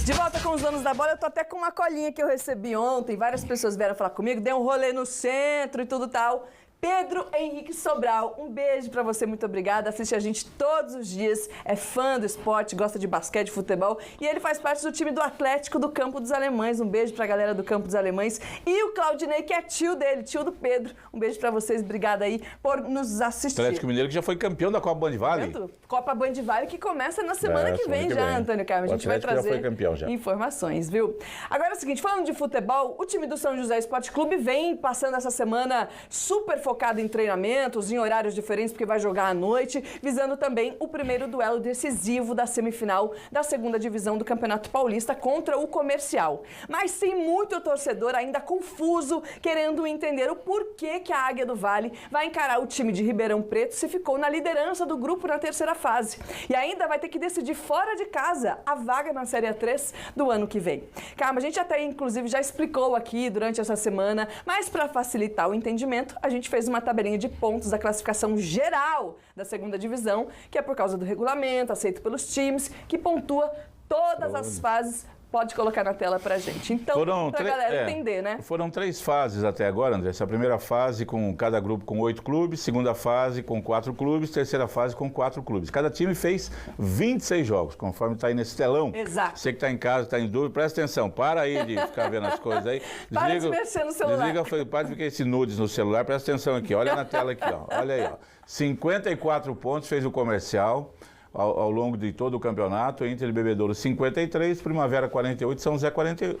De volta com os donos da bola, eu tô até com uma colinha que eu recebi ontem, várias pessoas vieram falar comigo, dei um rolê no centro e tudo tal. Pedro Henrique Sobral, um beijo pra você, muito obrigada, assiste a gente todos os dias, é fã do esporte, gosta de basquete, futebol e ele faz parte do time do Atlético do Campo dos Alemães, um beijo pra galera do Campo dos Alemães e o Claudinei, que é tio dele, tio do Pedro, um beijo pra vocês, obrigada aí por nos assistir. Atlético Mineiro que já foi campeão da Copa Band Valley. Copa Band Valley que começa na semana que vem já, Antônio Carlos, a gente vai trazer já foi campeão, já. Informações, viu? Agora é o seguinte, falando de futebol, o time do São José Esporte Clube vem passando essa semana super focado em treinamentos, em horários diferentes, porque vai jogar à noite, visando também o primeiro duelo decisivo da semifinal da segunda divisão do Campeonato Paulista contra o Comercial. Mas tem muito torcedor ainda confuso, querendo entender o porquê que a Águia do Vale vai encarar o time de Ribeirão Preto se ficou na liderança do grupo na terceira fase. E ainda vai ter que decidir fora de casa a vaga na Série A3 do ano que vem. Calma, a gente até inclusive já explicou aqui durante essa semana, mas para facilitar o entendimento, a gente fez uma tabelinha de pontos da classificação geral da segunda divisão, que é por causa do regulamento aceito pelos times, que pontua todas as fases. Pode colocar na tela pra gente. Então, pra galera entender, né? Foram 3 fases até agora, André. Essa primeira fase com cada grupo com 8 clubes, segunda fase com 4 clubes, terceira fase com 4 clubes. Cada time fez 26 jogos, conforme está aí nesse telão. Exato. Você que está em casa, está em dúvida, presta atenção. Para aí de ficar vendo as coisas aí. Para de mexer no celular. Para de ficar esse nudes no celular, presta atenção aqui. Olha na tela aqui, ó. Olha aí, ó. 54 pontos fez o Comercial. Ao longo de todo o campeonato, Inter de Bebedouro 53, Primavera 48, São José 48,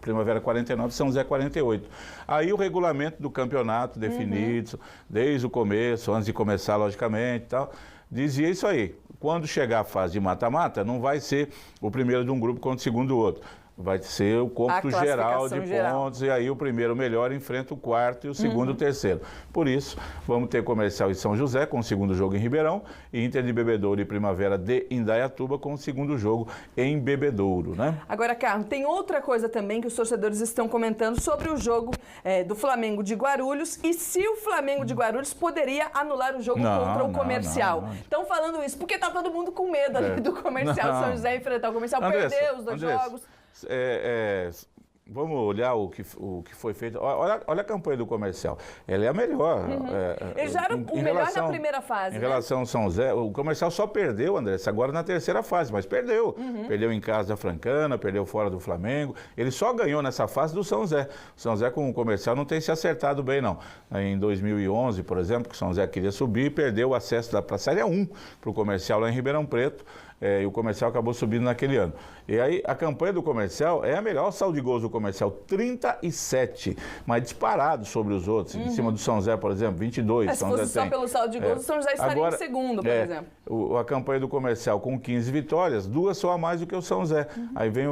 Primavera 49, São José 48. Aí o regulamento do campeonato definido, desde o começo, antes de começar logicamente e tal, dizia isso aí. Quando chegar a fase de mata-mata, não vai ser o primeiro de um grupo contra o segundo do outro. Vai ser o cômputo geral de pontos e aí o primeiro melhor enfrenta o quarto e o segundo o terceiro. Por isso, vamos ter Comercial e São José com o segundo jogo em Ribeirão e Inter de Bebedouro e Primavera de Indaiatuba com o segundo jogo em Bebedouro, né? Agora, Carlos, tem outra coisa também que os torcedores estão comentando sobre o jogo do Flamengo de Guarulhos e se o Flamengo de Guarulhos poderia anular o jogo contra o Comercial. Estão falando isso porque tá todo mundo com medo ali do Comercial. São José enfrentar o Comercial, perdeu os 2 jogos. Vamos olhar o que foi feito. Olha a campanha do Comercial. Ela é a melhor. Ele já era o melhor na primeira fase. Em relação ao São José, o Comercial só perdeu, André, agora na terceira fase, mas perdeu. Perdeu em casa da Francana, perdeu fora do Flamengo. Ele só ganhou nessa fase do São José. O São José com o Comercial não tem se acertado bem, não. Em 2011, por exemplo, que o São José queria subir, perdeu o acesso para a Série A1 para o Comercial lá em Ribeirão Preto. E o Comercial acabou subindo naquele ano. E aí a campanha do Comercial é a melhor saldo de gols do Comercial, 37, mas disparado sobre os outros. Em cima doÃo José, por exemplo, 22. Se fosse só pelo saldo de gols, o São José estaria em segundo, por exemplo. A campanha do Comercial com 15 vitórias, 2 só a mais do que o São José. Aí vem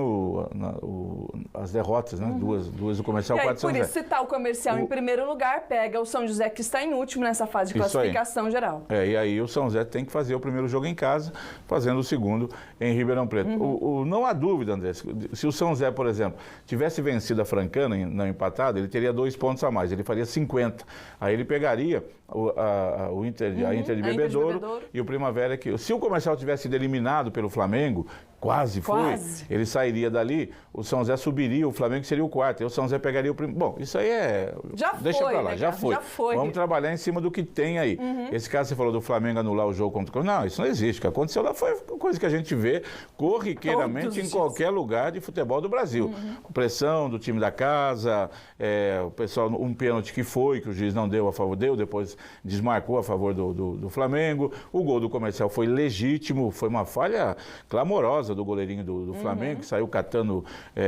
as derrotas, né? Duas do Comercial, 4 do São José. Por isso, se tá o Comercial em primeiro lugar, pega o São José que está em último nessa fase de classificação geral. E aí o São José tem que fazer o primeiro jogo em casa, fazendo o segundo em Ribeirão Preto. Não há dúvida, André, se o São José, por exemplo, tivesse vencido a Francana, não empatado, ele teria 2 pontos a mais, ele faria 50. Aí ele pegaria a Inter de Bebedouro e o Primavera. Se o Comercial tivesse sido eliminado pelo Flamengo, quase foi, ele sairia dali, o São José subiria, o Flamengo seria o quarto, e o São José pegaria o primeiro. Bom, isso aí deixa pra lá, já foi. Vamos trabalhar em cima do que tem aí. Esse caso você falou do Flamengo anular o jogo contra o... Não, isso não existe. O que aconteceu lá foi coisa que a gente vê corriqueiramente em qualquer lugar de futebol do Brasil. Pressão do time da casa, o pessoal, um pênalti que o juiz não deu a favor, depois desmarcou a favor do Flamengo. O gol do Comercial foi legítimo, foi uma falha clamorosa do goleirinho do Flamengo, que saiu catando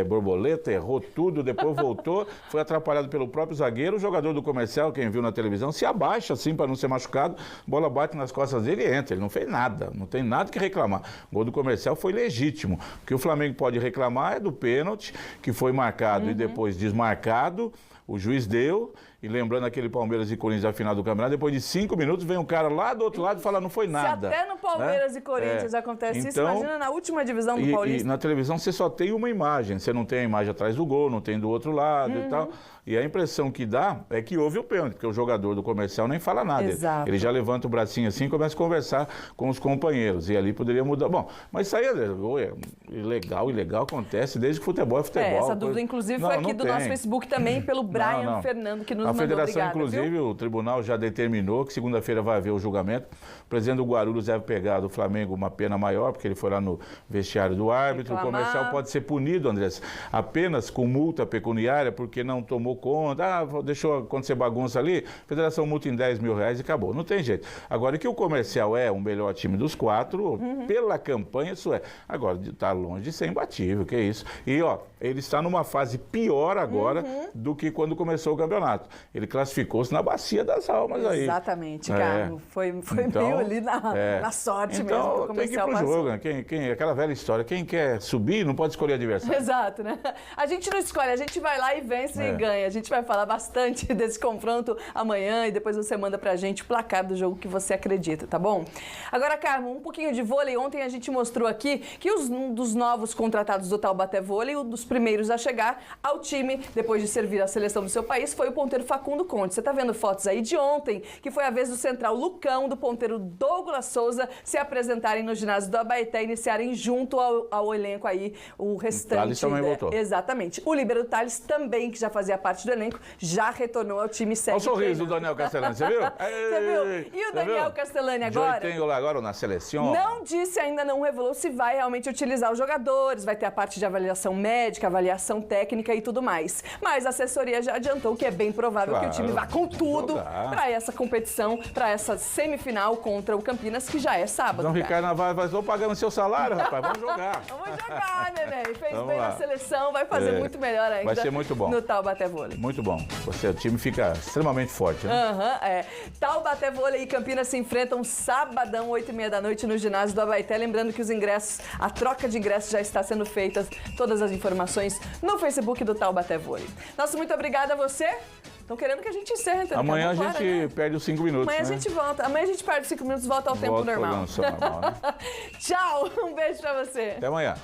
borboleta, errou tudo, depois voltou, foi atrapalhado pelo próprio zagueiro. O jogador do Comercial, quem viu na televisão, se abaixa assim para não ser machucado, bola bate nas costas dele e entra. Ele não fez nada, não tem nada que reclamar. O gol do Comercial foi legítimo. O que o Flamengo pode reclamar é do pênalti, que foi marcado e depois desmarcado. O juiz deu, e lembrando aquele Palmeiras e Corinthians da final do campeonato, depois de 5 minutos vem um cara lá do outro lado e fala, não foi nada. Se até no Palmeiras e Corinthians acontece isso, imagina na última divisão do Paulista. E na televisão você só tem uma imagem, você não tem a imagem atrás do gol, não tem do outro lado e tal. E a impressão que dá é que houve o pênalti, porque o jogador do Comercial nem fala nada. Exato. Ele já levanta o bracinho assim e começa a conversar com os companheiros. E ali poderia mudar. Bom, mas isso aí é ilegal, acontece desde que futebol é futebol. Essa dúvida, inclusive, foi aqui do nosso Facebook também, pelo Brian Fernando, que nos mandou. A federação, obrigada, inclusive, viu? O tribunal já determinou que segunda-feira vai haver o julgamento. O presidente do Guarulhos deve pegar do Flamengo uma pena maior, porque ele foi lá no vestiário do árbitro. Reclamar. O Comercial pode ser punido, Andrés, apenas com multa pecuniária, porque não tomou conta, deixou acontecer bagunça ali, a federação multa em 10 mil reais e acabou. Não tem jeito. Agora, que o Comercial é o melhor time dos 4, pela campanha, isso é. Agora, está longe de ser imbatível, que é isso. E, ó, ele está numa fase pior agora do que quando começou o campeonato. Ele classificou-se na bacia das almas aí. Exatamente, Carlos. Foi então, meio ali na sorte mesmo. Então, tem que ir pro jogo, né? Aquela velha história, quem quer subir não pode escolher adversário. Exato, né? A gente não escolhe, a gente vai lá e vence e ganha. A gente vai falar bastante desse confronto amanhã e depois você manda pra gente o placar do jogo que você acredita, tá bom? Agora, Carmo, um pouquinho de vôlei. Ontem a gente mostrou aqui que um dos novos contratados do Taubaté Vôlei, um dos primeiros a chegar ao time, depois de servir a seleção do seu país, foi o ponteiro Facundo Conte. Você tá vendo fotos aí de ontem, que foi a vez do central Lucão, do ponteiro Douglas Souza, se apresentarem no ginásio do Abaeté e iniciarem junto ao elenco aí o restante. O Thales também voltou. Exatamente. O líbero Thales também, que já fazia parte do elenco, já retornou ao time sério. Olha o sorriso do Daniel Castellani, você viu? Você viu? E o Daniel Castellani agora? Tenho lá agora na seleção. Não disse, ainda não revelou se vai realmente utilizar os jogadores, vai ter a parte de avaliação médica, avaliação técnica e tudo mais. Mas a assessoria já adiantou que é bem provável que o time vá com tudo para essa competição, para essa semifinal contra o Campinas, que já é sábado. João Ricardo Navarro, mas vou pagando seu salário, rapaz, vamos jogar. Vamos jogar, neném. Fez bem na seleção, vai fazer muito melhor ainda. Vai ser muito bom. No Taubaté Vôlei. Muito bom. O time fica extremamente forte, né? Taubaté Vôlei e Campinas se enfrentam sabadão, 8h30 da noite, no ginásio do Abaeté. Lembrando que os ingressos, a troca de ingressos já está sendo feita. Todas as informações no Facebook do Taubaté Vôlei. Nossa, muito obrigada a você. Estão querendo que a gente encerre, então. Amanhã a gente perde os 5 minutos. Amanhã a gente volta. Amanhã a gente perde os 5 minutos e volta ao tempo normal. Normal, né? Tchau, um beijo pra você. Até amanhã.